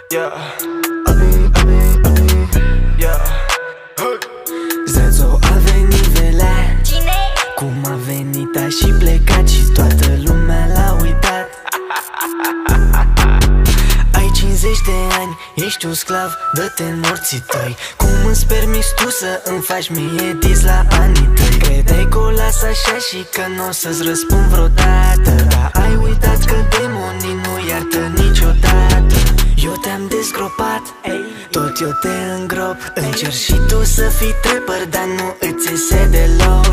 Yeah, yeah. Zezo a venit velea. Cine? Cum a venit a și plecat și toată lumea l-a uitat. Ai 50 de ani, ești un sclav, dă-te în morții tăi. Cum îți permiți tu să îmi faci mie dis la anii tăi? Credeai că o las așa și că n-o să-ți răspund vreodată, dar ai uitat că demonii nu iartă niciodată. Eu te-am dezgropat, tot eu te îngrop. Încerci și tu să fii trapper, dar nu îți iese deloc.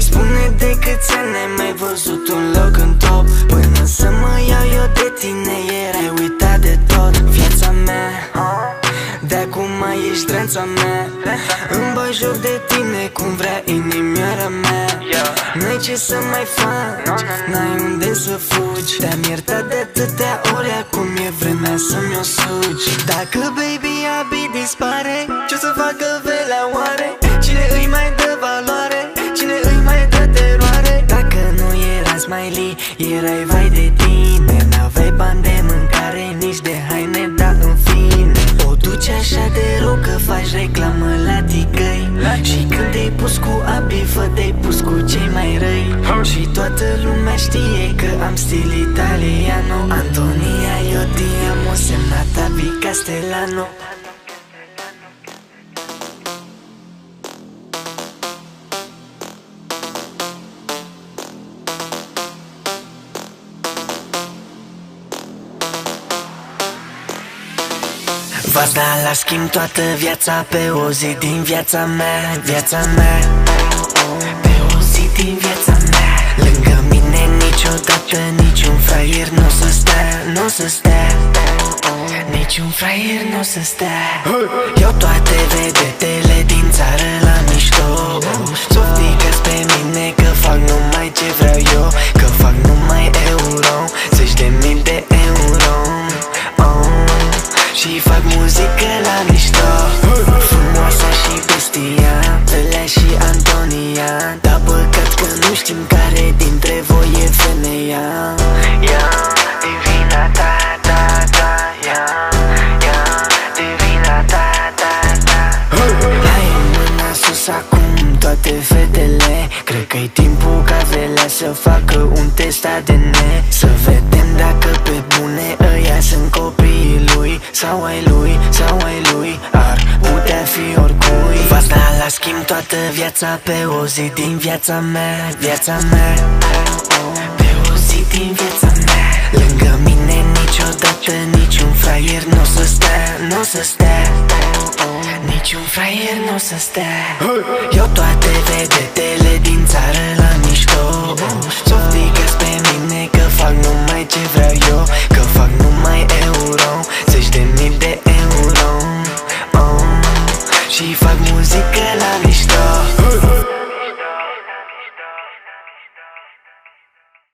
Spune de câți ani ai mai văzut un loc în top. Până să mă iau eu de tine erai uitat de tot. Viața mea, de acum mai ești drența mea. Îmi bagi joc de tine cum vrea inimioara mea. N-ai ce să mai faci, n-ai unde să fugi. Te-am iertat de atâtea ori, acum e vremea să-mi o sugi. Dacă baby abi dispare, ce-o să facă velea oare? Cine îi mai dă valoare? Cine îi mai dă teroare? Dacă nu era Smiley, erai vai de tine. N-aveai bani de mâncare, nici de haine, dar în fine o duci așa de rău că faci reclamă la ticăi. Și când te-ai pus cu abi, fă te-ai pus cu cei mai răi. Și toată lumea știe că am stil italiano. Antonia, io ti amo, semnat abi Castellano. V-ați dat la schimb toată viața pe o zi din viața mea, viața mea. Pe o zi din viața mea. Lângă mine niciodată niciun fraier n-o să stea, n-o să stea. Niciun fraier n-o să stea. Iau toate vedetele din țară la mișto. Softică-ți pe mine că fac numai ce vreau eu, că fac numai euro, 10.000 de euro. Și fac muzică la mișto. Frumoasa și bestia, Velea și Antonia. Dar păcat că nu știm care dintre voi e femeia. Ia, divina ta, ta, ta. Ia, divina ta, ta, ta. Hai mâna sus acum toate fetele. Cred că-i timpul ca Velea să facă un test ADN. Să vedem dacă pe bune ăia sunt copiii lui sau ai lui, sau ai lui. Ar putea fi oricui. V-ați dat la schimb toată viața pe o zi din viața mea, viața mea. Pe o zi din viața mea. Lângă mine niciodată niciun fraier n-o să stea, n-o să stea. Niciun fraier n-o să stea. Iau toate vedetele din țară la mișto. Softică-ți pe mine că fac numai ce vreau eu, că fac numai euro, 10.000 de euro. Și fac muzică la mișto.